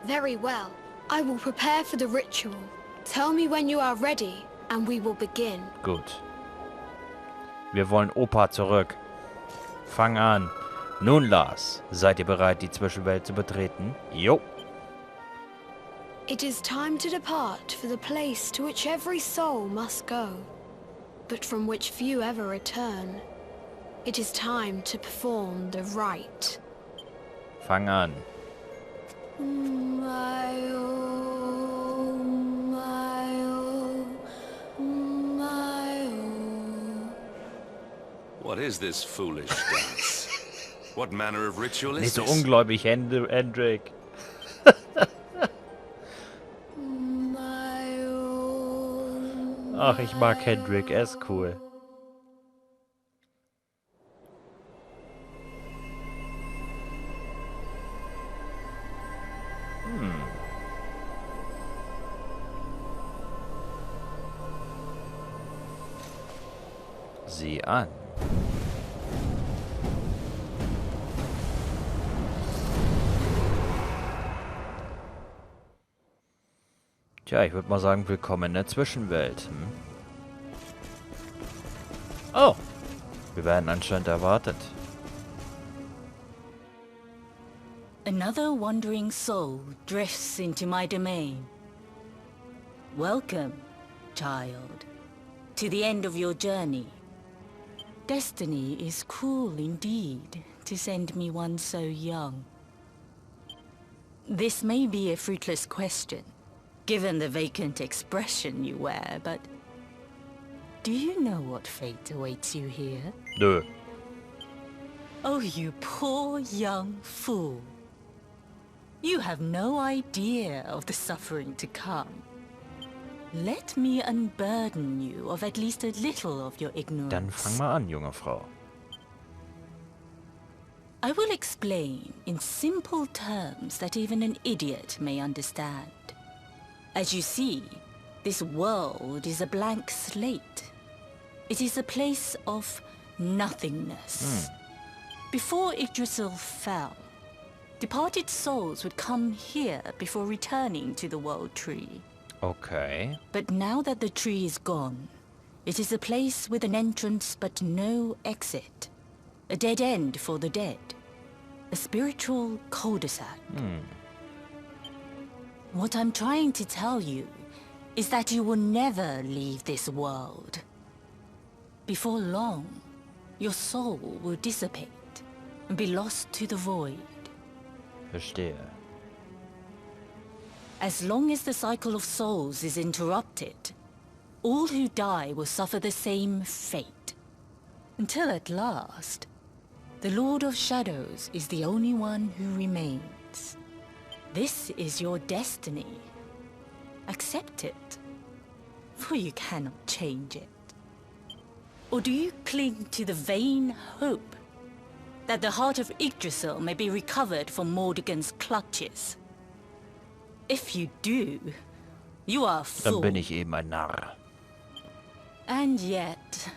Very well. I will prepare for the ritual. Tell me when you are ready, and we will begin. Gut. Wir wollen Opa zurück. Fang an. Nun, Lars, seid ihr bereit, die Zwischenwelt zu betreten? Jo. It is time to depart for the place to which every soul must go, but from which few ever return. It is time to perform the rite. Fang an. What is this foolish dance? What manner of ritual is Nicht so this? ungläubig, Hendrik. Ach, ich mag Hendrik, er ist cool. Sieh an. Tja, ich würde mal sagen, willkommen in der Zwischenwelt. Oh, wir werden anscheinend erwartet. Another wandering soul drifts into my domain. Welcome, child, to the end of your journey. Destiny is cruel indeed to send me one so young. This may be a fruitless question, given the vacant expression you wear, but do you know what fate awaits you here? Nö. Oh, you poor young fool. You have no idea of the suffering to come. Let me unburden you of at least a little of your ignorance. Dann fang mal an, junge Frau. I will explain in simple terms that even an idiot may understand. As you see, this world is a blank slate. It is a place of nothingness. Before Yggdrasil fell, departed souls would come here before returning to the world tree. Okay. But now that the tree is gone, it is a place with an entrance but no exit. A dead end for the dead. A spiritual cul-de-sac. What I'm trying to tell you is that you will never leave this world. Before long, your soul will dissipate and be lost to the void. Verstehe. As long as the cycle of souls is interrupted, all who die will suffer the same fate. Until at last, the Lord of Shadows is the only one who remains. This is your destiny. Accept it, for you cannot change it. Or do you cling to the vain hope that the heart of Yggdrasil may be recovered from Mordegon's clutches? If you do, you are a Dann fool. bin ich eben ein Narr. And yet,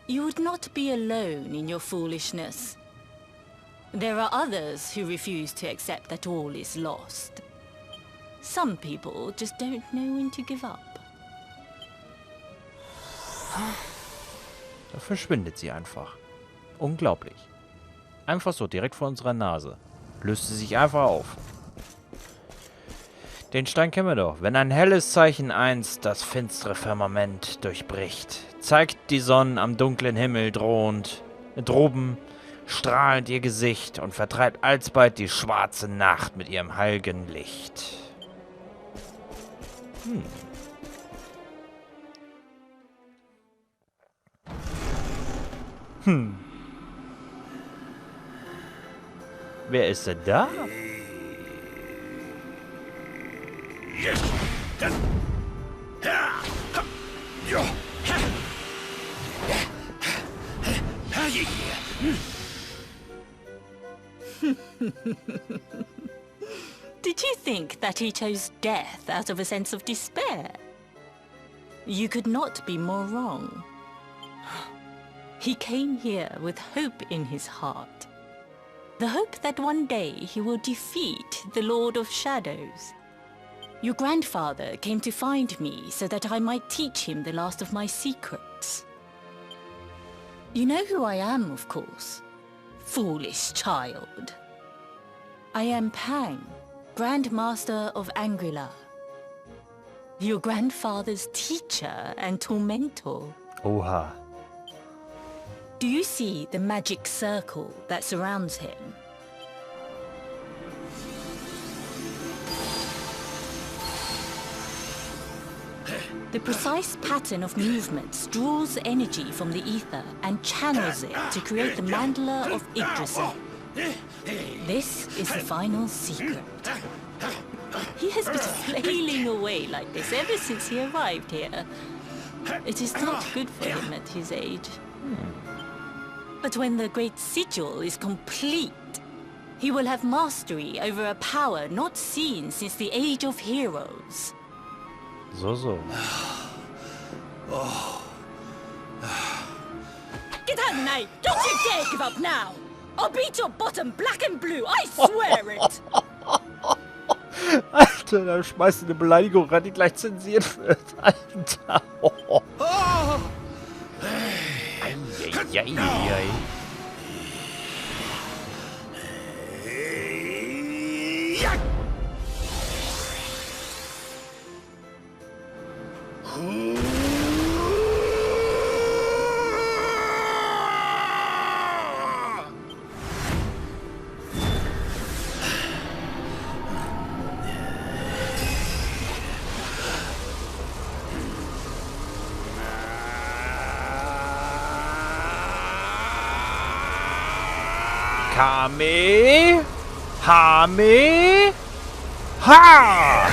you would not be alone in your foolishness. There are others who refuse to accept that all is lost. Some people just don't know when to give up. Da verschwindet sie einfach. Unglaublich. Einfach so, direkt vor unserer Nase. Löst sie sich einfach auf. Den Stein kennen wir doch. Wenn ein helles Zeichen einst das finstere Firmament durchbricht, zeigt die Sonne am dunklen Himmel droben strahlend ihr Gesicht und vertreibt alsbald die schwarze Nacht mit ihrem heiligen Licht. Wer ist denn da? Did you think that he chose death out of a sense of despair? You could not be more wrong. He came here with hope in his heart. The hope that one day he will defeat the Lord of Shadows. Your grandfather came to find me so that I might teach him the last of my secrets. You know who I am, of course. Foolish child. I am Pang, Grand Master of Angrila. Your grandfather's teacher and tormentor. Oha. Do you see the magic circle that surrounds him? The precise pattern of movements draws energy from the ether and channels it to create the mandala of Yggdrasil. This is the final secret. He has been flailing away like this ever since he arrived here. It is not good for him at his age. But when the great sigil is complete, he will have mastery over a power not seen since the Age of Heroes. So. Get out now! Don't you dare give up now! I'll beat your bottom black and blue, I swear it! Alter, da schmeißt du eine Beleidigung rein, die gleich zensiert wird. Alter. Eieieiei. Kame, Hame, Ha!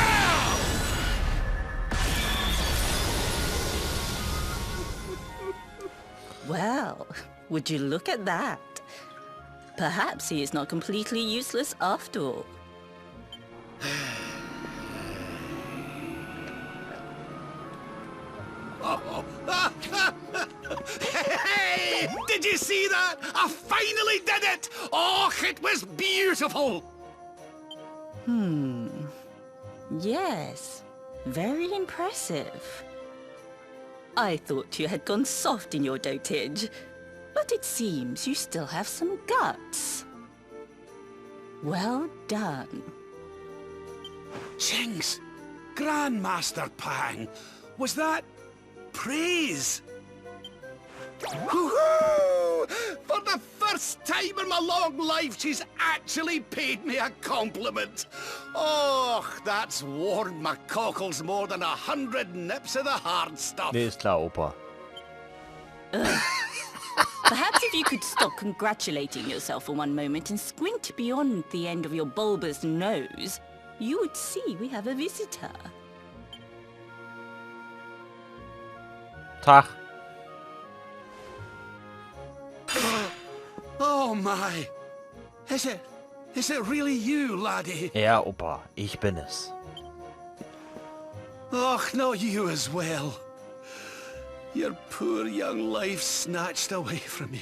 Well, would you look at that? Perhaps he is not completely useless after all. Hey! Did you see that? I finally did it! Oh, it was beautiful! Yes, very impressive. I thought you had gone soft in your dotage, but it seems you still have some guts. Well done. Jinx! Grandmaster Pang! Was that praise? Woohoo! For the first time in my long life, she's actually paid me a compliment. Oh, that's warmed my cockles more than 100 nips of the hard stuff. Nee, ist klar, Opa. Perhaps if you could stop congratulating yourself for one moment and squint beyond the end of your bulbous nose, you would see we have a visitor. Tag. Oh my! Is it really you, laddie? Ja, Opa, ich bin es. Och, not you as well. Your poor young life snatched away from you.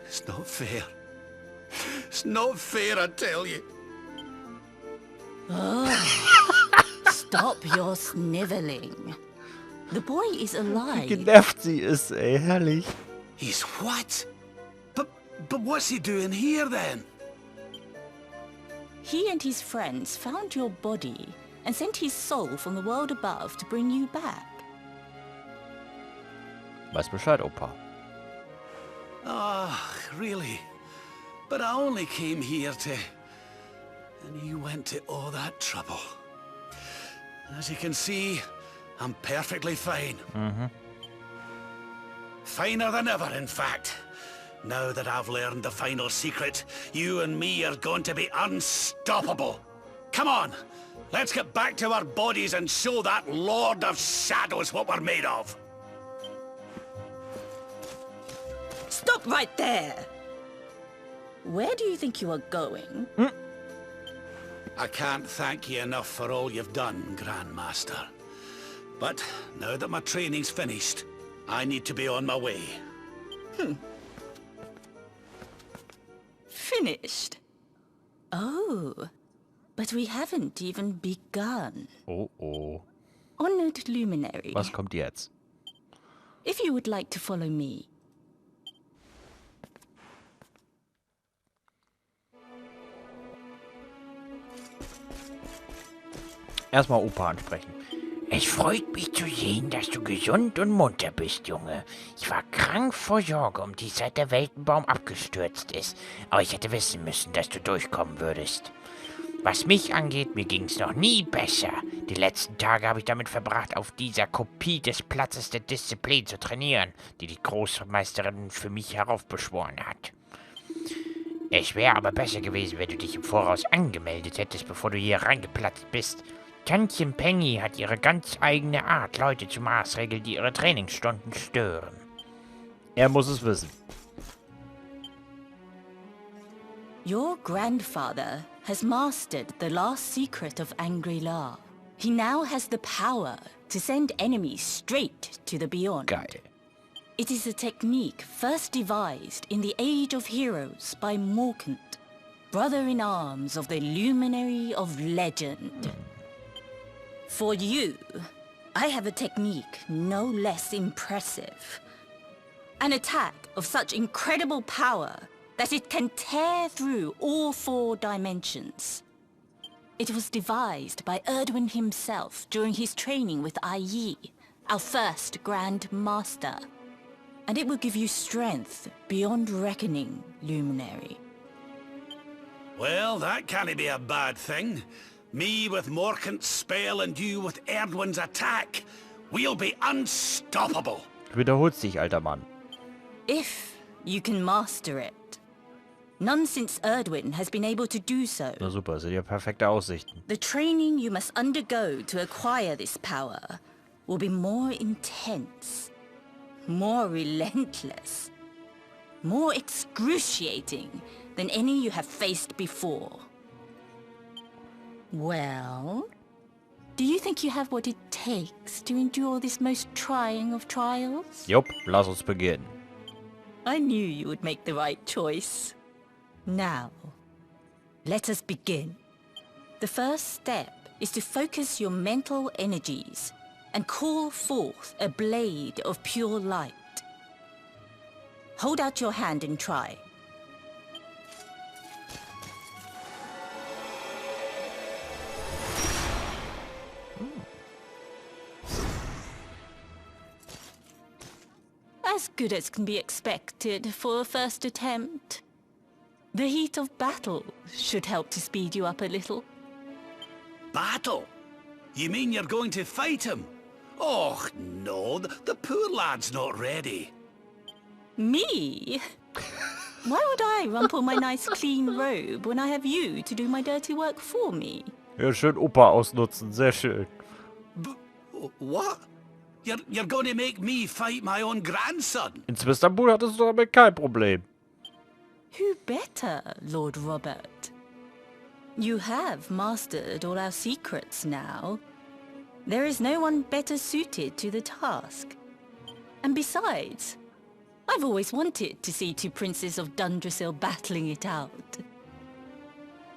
It's not fair. It's not fair, I tell you. Stop your sniveling. The boy is alive. Wie genervt sie ist, ey, herrlich. He's what? But what's he doing here then? He and his friends found your body and sent his soul from the world above to bring you back. Weiß Bescheid, Opa. Ah, really? But I only came here to... And you went to all that trouble. As you can see, I'm perfectly fine. Finer than ever, in fact. Now that I've learned the final secret, you and me are going to be unstoppable. Come on, let's get back to our bodies and show that Lord of Shadows what we're made of. Stop right there! Where do you think you are going? I can't thank you enough for all you've done, Grandmaster. But now that my training's finished, I need to be on my way. Finished? Oh, but we haven't even begun. Oh, oh. Honored Luminary, Was kommt jetzt? if you would like to follow me. Erstmal Opa ansprechen. Es freut mich zu sehen, dass du gesund und munter bist, Junge. Ich war krank vor Sorge, dich seit der Weltenbaum abgestürzt ist. Aber ich hätte wissen müssen, dass du durchkommen würdest. Was mich angeht, mir ging's noch nie besser. Die letzten Tage habe ich damit verbracht, auf dieser Kopie des Platzes der Disziplin zu trainieren, die die Großmeisterin für mich heraufbeschworen hat. Es wäre aber besser gewesen, wenn du dich im Voraus angemeldet hättest, bevor du hier reingeplatzt bist. Tantchen Penny hat ihre ganz eigene Art, Leute zu maßregeln, die ihre Trainingsstunden stören. Er muss es wissen. Your grandfather has mastered the last secret of Angri-La. He now has the power to send enemies straight to the beyond. Geil. It is a technique first devised in the Age of Heroes by Morkant, brother-in-arms of the Luminary of Legend. For you, I have a technique no less impressive. An attack of such incredible power that it can tear through all 4 dimensions. It was devised by Erdwin himself during his training with Yi, our first Grand Master. And it will give you strength beyond reckoning, Luminary. Well, that can't be a bad thing. Me with Morkant's spell and you with Erdwin's attack. We'll be unstoppable. Du wiederholst dich, alter Mann. If you can master it. None since Erdwin has been able to do so. Na super, das sind ja perfekte Aussichten. The training you must undergo to acquire this power will be more intense, more relentless, more excruciating than any you have faced before. Well, do you think you have what it takes to endure this most trying of trials? Jupp, lass uns beginnen. I knew you would make the right choice. Now, let us begin. The first step is to focus your mental energies and call forth a blade of pure light. Hold out your hand and try. As good as can be expected for a first attempt. The heat of battle should help to speed you up a little. Battle? You mean you're going to fight him? Oh, no, the poor lad's not ready. Me? Why would I rumple my nice clean robe when I have you to do my dirty work for me? Ja, schön Opa ausnutzen, sehr schön. What? You're going to make me fight my own grandson? In Zwisterbul hattest du damit kein Problem. Who better, Lord Robert? You have mastered all our secrets now. There is no one better suited to the task. And besides, I've always wanted to see 2 princes of Dundrasil battling it out.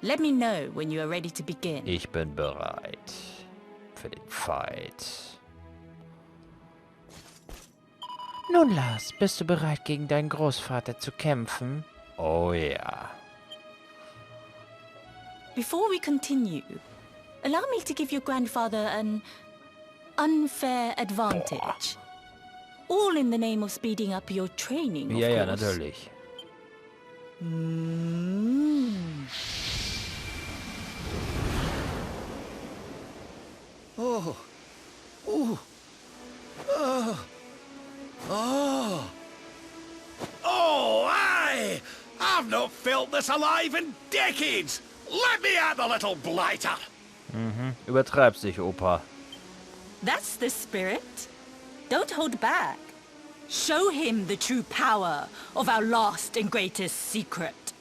Let me know when you are ready to begin. Ich bin bereit für den Fight. Nun, Lars, bist du bereit, gegen deinen Großvater zu kämpfen? Oh ja. Before we continue, allow me to give your grandfather an unfair advantage. All in the name of speeding up your training, of Ja, ja, course. natürlich. Oh. Oh. Oh. Oh. Oh, aye! I've not felt this alive in decades! Let me at the little blighter! Übertreibst dich, Opa. That's the spirit. Don't hold back. Show him the true power of our last and greatest secret.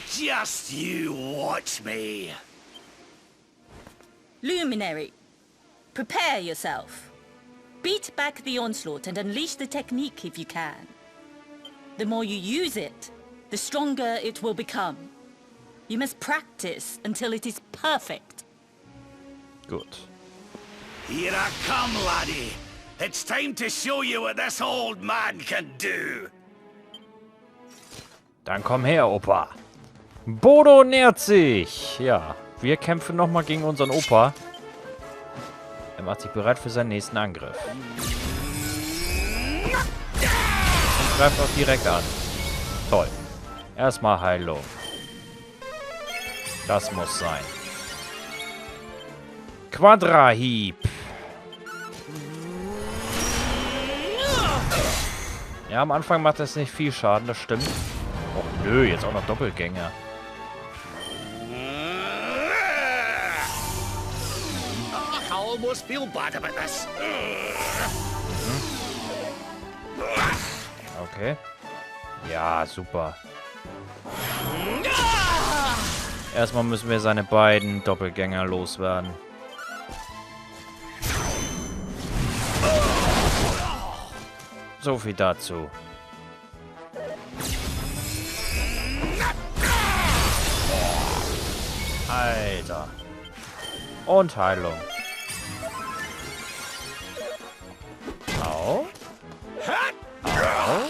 Just you watch me! Luminary, prepare yourself. Beat back the onslaught and unleash the technique if you can. The more you use it, the stronger it will become. You must practice until it is perfect. Gut. Here I come, laddie. It's time to show you what this old man can do. Dann komm her, Opa. Bodo nähert sich. Ja, wir kämpfen nochmal gegen unseren Opa. Er macht sich bereit für seinen nächsten Angriff. Und greift auch direkt an. Toll. Erstmal Heilung. Das muss sein. Quadrahieb. Ja, am Anfang macht das nicht viel Schaden, das stimmt. Oh nö, jetzt auch noch Doppelgänger. I almost feel bad about this. Okay. Ja, super. Erstmal müssen wir seine beiden Doppelgänger loswerden. So viel dazu. Alter. Und Heilung. Au. Au.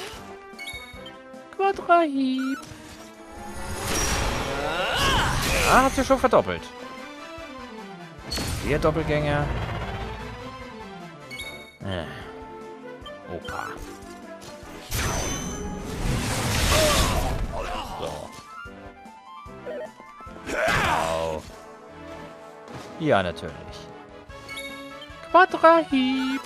Quadrahieb. Ah, hat sie schon verdoppelt. 4 Doppelgänger. Opa. So. Au. Ja, natürlich. Quadrahieb.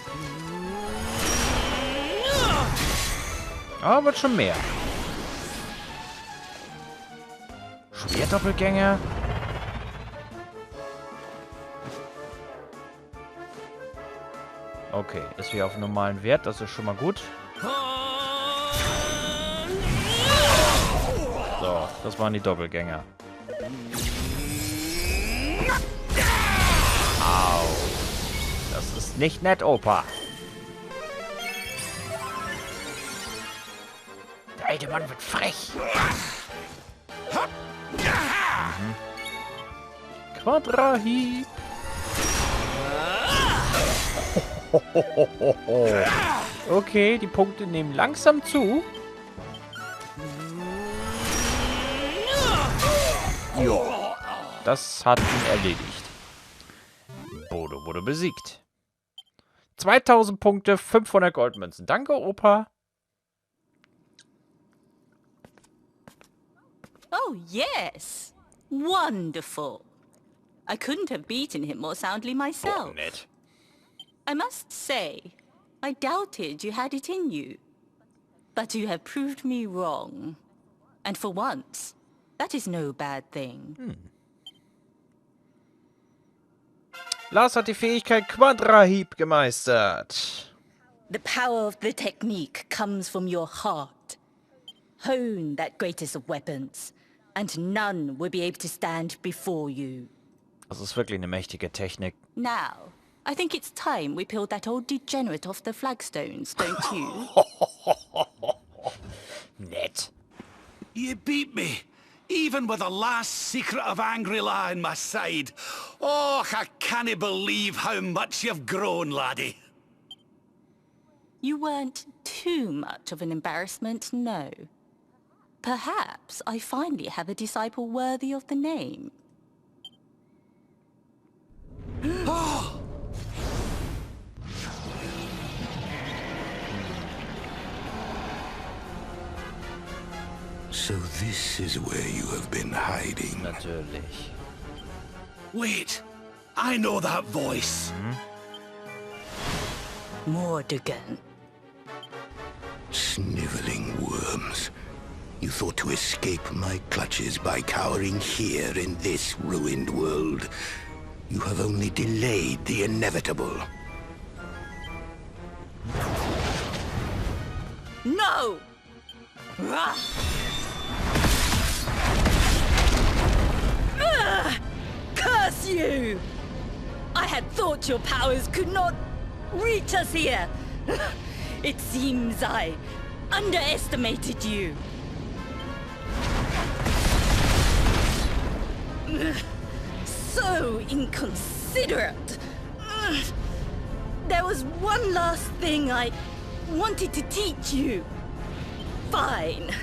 Aber wird schon mehr. Schwerdoppelgänger. Okay, ist wieder auf normalen Wert, das ist schon mal gut. So, das waren die Doppelgänger. Au. Das ist nicht nett, Opa. Der alte Mann wird frech. Quadrahieb. Okay, die Punkte nehmen langsam zu. Jo, das hat ihn erledigt. Bodo wurde besiegt. 2000 Punkte, 500 Goldmünzen. Danke, Opa. Oh, yes. Wonderful. I couldn't have beaten him more soundly myself. Nett. I must say, I doubted you had it in you. But you have proved me wrong. And for once, that is no bad thing. Lars hat die Fähigkeit Quadrahieb gemeistert. The power of the technique comes from your heart. Hone that greatest of weapons, and none will be able to stand before you. Das ist wirklich eine mächtige Technik. Now, I think it's time we peeled that old degenerate off the flagstones, don't you? Nett. You beat me, even with the last secret of Angry-La in my side. Oh, I can't believe how much you've grown, laddie. You weren't too much of an embarrassment, no. Perhaps I finally have a disciple worthy of the name. So this is where you have been hiding. Natürlich. Wait, I know that voice. Mordegan. Sniveling worms. You thought to escape my clutches by cowering here in this ruined world. You have only delayed the inevitable. No! Ugh! Curse you! I had thought your powers could not reach us here. It seems I underestimated you. so inconsiderate. There was one last thing I wanted to teach you. Fine.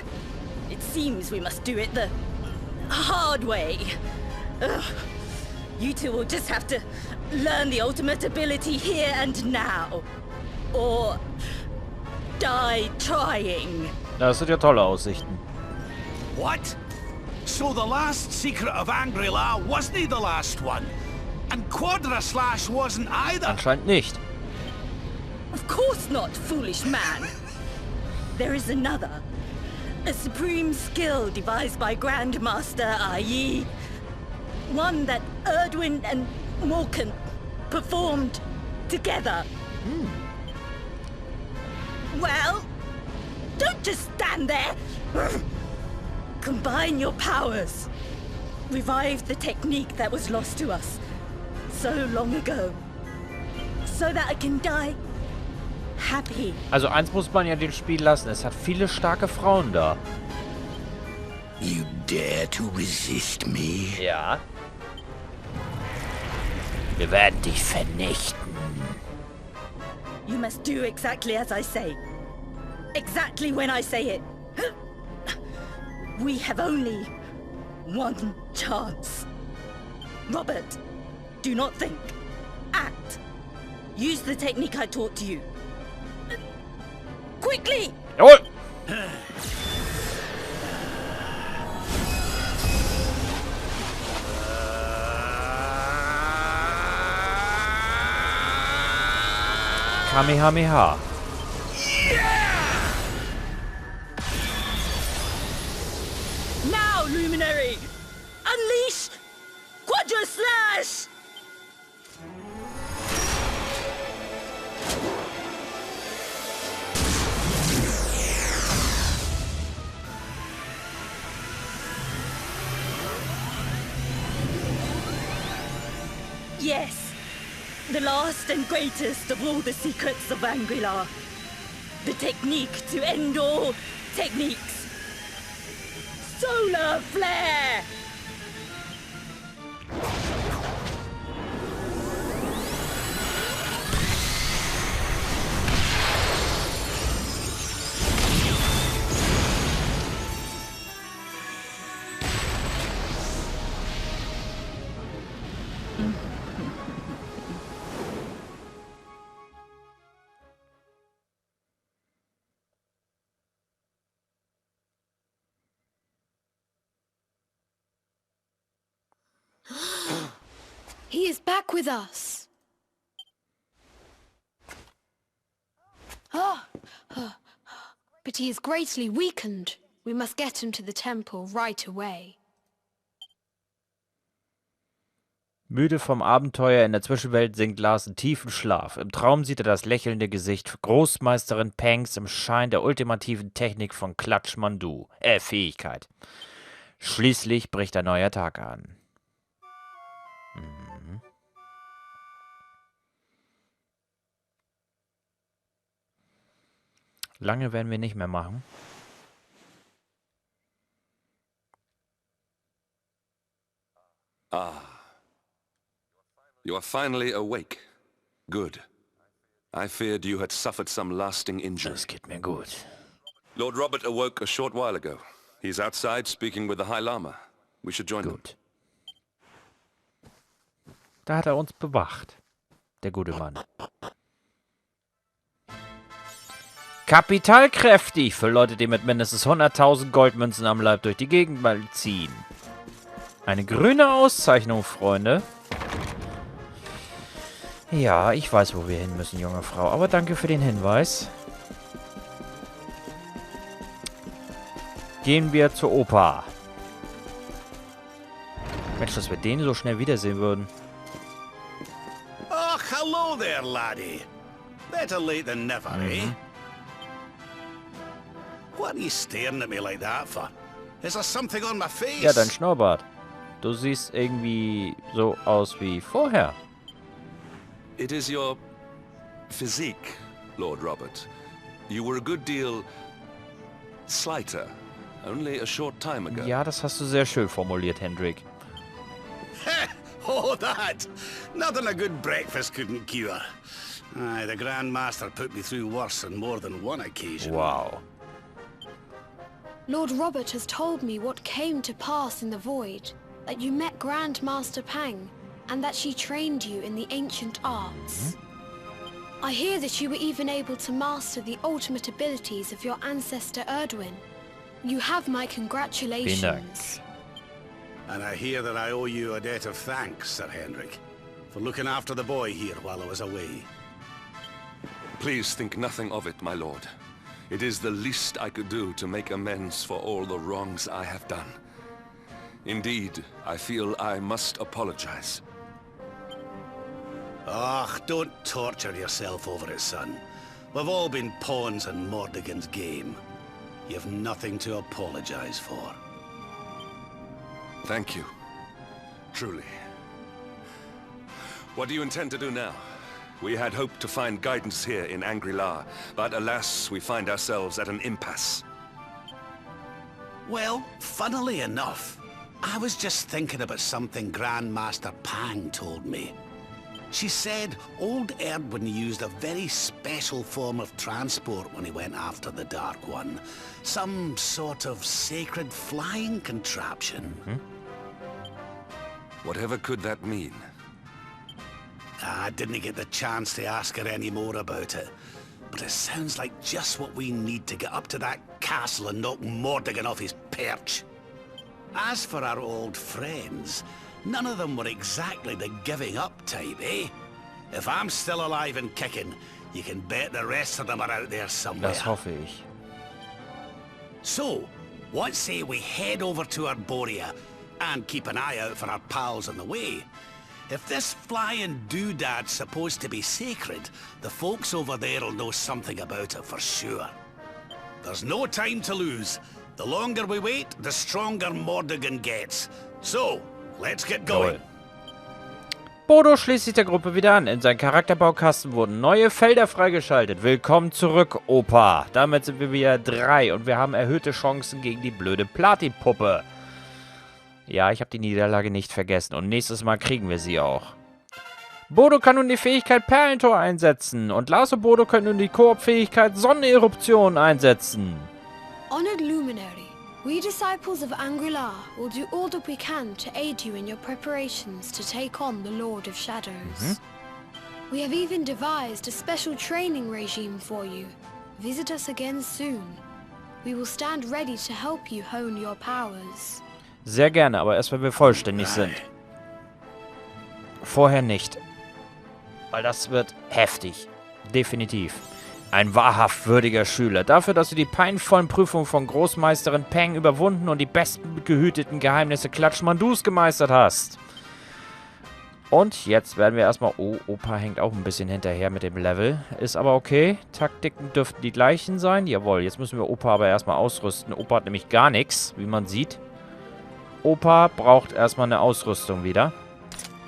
It seems we must do it the hard way. You two will just have to learn the ultimate ability here and now. Or die trying. Das sind ja tolle Aussichten. What? So the last secret of Angri-La wasn't the last one? And Quadra-Slash wasn't either? Anscheinend nicht. Of course not, foolish man. There is another. A supreme skill devised by Grandmaster, i.e. one that Erdwin and Morkan performed together. Well, don't just stand there. Combine your powers. Revive the technique that was lost to us so long ago. So that I can die happy. Also eins muss man ja dem Spiel lassen. Es hat viele starke Frauen da. You dare to resist me? Ja. Wir werden dich vernichten. You must do exactly as I say. Exactly when I say it. We have only one chance. Robert, do not think. Act. Use the technique I taught to you. Quickly! Jawohl! Kamehameha. Now, Luminary! Unleash Quadra Slash! Yes, the last and greatest of all the secrets of Angri-La. The technique to end all techniques. Solar Flare! He is back with us. But he is greatly weakened. We must get him to the temple right away. Müde vom Abenteuer in der Zwischenwelt sinkt Lars in tiefen Schlaf. Im Traum sieht er das lächelnde Gesicht Großmeisterin Pangs im Schein der ultimativen Technik von Klatschmandu. Fähigkeit. Schließlich bricht ein neuer Tag an. Lange werden wir nicht mehr machen. You are finally awake. Good. I feared you had suffered some lasting injury. Es geht mir gut. Lord Robert awoke a short while ago. He's outside speaking with the High Lama. We should join him. Gut. Da hat er uns bewacht. Der gute Mann. Kapitalkräftig für Leute, die mit mindestens 100.000 Goldmünzen am Leib durch die Gegend mal ziehen. Eine grüne Auszeichnung, Freunde. Ja, ich weiß, wo wir hin müssen, junge Frau. Aber danke für den Hinweis. Gehen wir zur Oper. Mensch, dass wir den so schnell wiedersehen würden. Oh, hello there, laddie. Better late than never, eh? What are you staring at me like that for? Is there something on my face? Ja, dein Schnurrbart. Du siehst irgendwie so aus wie vorher. It is your physique, Lord Robert. You were a good deal slighter, only a short time ago. Ja, das hast du sehr schön formuliert, Hendrik. Oh, that! Nothing a good breakfast couldn't cure. Aye, the Grand Master put me through worse on more than one occasion. Wow. Lord Robert has told me what came to pass in the void, that you met Grandmaster Pang, and that she trained you in the ancient arts. I hear that you were even able to master the ultimate abilities of your ancestor Erdwin. You have my congratulations. And I hear that I owe you a debt of thanks, Sir Henrik, for looking after the boy here while I was away. Please think nothing of it, my lord. It is the least I could do to make amends for all the wrongs I have done. Indeed, I feel I must apologize. Ah, don't torture yourself over it, son. We've all been pawns in Mordigan's game. You've nothing to apologize for. Thank you. Truly. What do you intend to do now? We had hoped to find guidance here in Angri-La, but alas, we find ourselves at an impasse. Well, funnily enough, I was just thinking about something Grandmaster Pang told me. She said old Erdwin used a very special form of transport when he went after the Dark One. Some sort of sacred flying contraption. Whatever could that mean? I didn't get the chance to ask her any more about it. But it sounds like just what we need to get up to that castle and knock Mordigan off his perch. As for our old friends, none of them were exactly the giving up type, eh? If I'm still alive and kicking, you can bet the rest of them are out there somewhere. Das hoffe ich. So, what say we head over to Arborea and keep an eye out for our pals on the way? If this flying doodad's supposed to be sacred, the folks over there will know something about it for sure. There's no time to lose. The longer we wait, the stronger Mordigan gets. So, let's get going. Bodo schließt sich der Gruppe wieder an. In seinem Charakterbaukasten wurden neue Felder freigeschaltet. Willkommen zurück, Opa. Damit sind wir wieder 3 und wir haben erhöhte Chancen gegen die blöde Platin-Puppe. Ja, ich habe die Niederlage nicht vergessen und nächstes Mal kriegen wir sie auch. Bodo kann nun die Fähigkeit Perlentor einsetzen und Lars und Bodo können nun die Koop-Fähigkeit Sonneneruption einsetzen. Honored Luminary, we disciples of Angri-La will do all that we can to aid you in your preparations to take on the Lord of Shadows. We have even devised a special training regime for you. Visit us again soon. We will stand ready to help you hone your powers. Sehr gerne, aber erst wenn wir vollständig sind. Vorher nicht. Weil das wird heftig. Definitiv. Ein wahrhaft würdiger Schüler. Dafür, dass du die peinvollen Prüfungen von Großmeisterin Peng überwunden und die besten gehüteten Geheimnisse Klatschmandus gemeistert hast. Und jetzt werden wir erstmal... Oh, Opa hängt auch ein bisschen hinterher mit dem Level. Ist aber okay. Taktiken dürften die gleichen sein. Jawohl, jetzt müssen wir Opa aber erstmal ausrüsten. Opa hat nämlich gar nichts, wie man sieht. Opa braucht erstmal eine Ausrüstung wieder.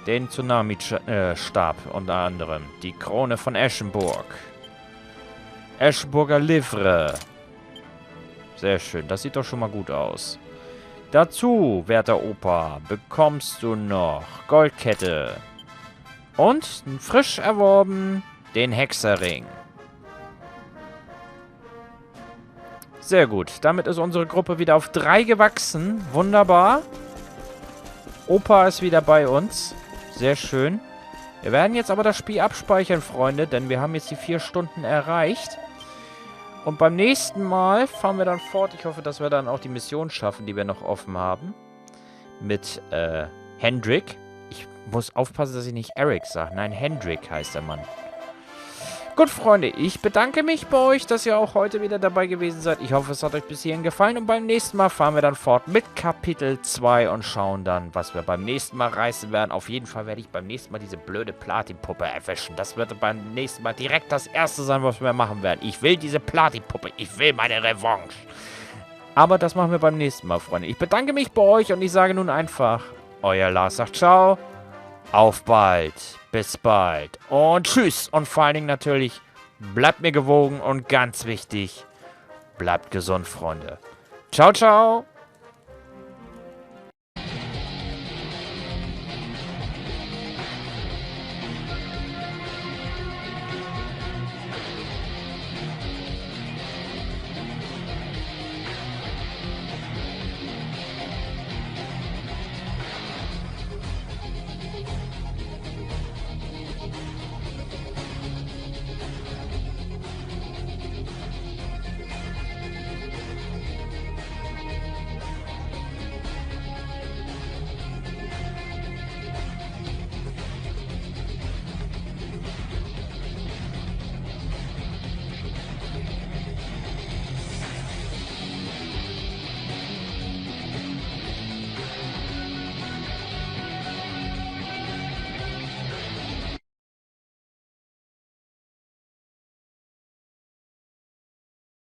Den Tsunami-Stab unter anderem. Die Krone von Eschenburg. Eschenburger Livre. Sehr schön, das sieht doch schon mal gut aus. Dazu, werter Opa, bekommst du noch Goldkette. Und frisch erworben den Hexerring. Sehr gut. Damit ist unsere Gruppe wieder auf 3 gewachsen. Wunderbar. Opa ist wieder bei uns. Sehr schön. Wir werden jetzt aber das Spiel abspeichern, Freunde, denn wir haben jetzt die 4 Stunden erreicht. Und beim nächsten Mal fahren wir dann fort. Ich hoffe, dass wir dann auch die Mission schaffen, die wir noch offen haben. Mit Hendrik. Ich muss aufpassen, dass ich nicht Eric sage. Nein, Hendrik heißt der Mann. Gut, Freunde, ich bedanke mich bei euch, dass ihr auch heute wieder dabei gewesen seid. Ich hoffe, es hat euch bis hierhin gefallen. Und beim nächsten Mal fahren wir dann fort mit Kapitel 2 und schauen dann, was wir beim nächsten Mal reißen werden. Auf jeden Fall werde ich beim nächsten Mal diese blöde Platinpuppe erwischen. Das wird beim nächsten Mal direkt das Erste sein, was wir machen werden. Ich will diese Platinpuppe. Ich will meine Revanche. Aber das machen wir beim nächsten Mal, Freunde. Ich bedanke mich bei euch und ich sage nun einfach, euer Lars sagt ciao. Auf bald. Bis bald. Und tschüss. Und vor allen Dingen natürlich, bleibt mir gewogen und ganz wichtig, bleibt gesund, Freunde. Ciao, ciao.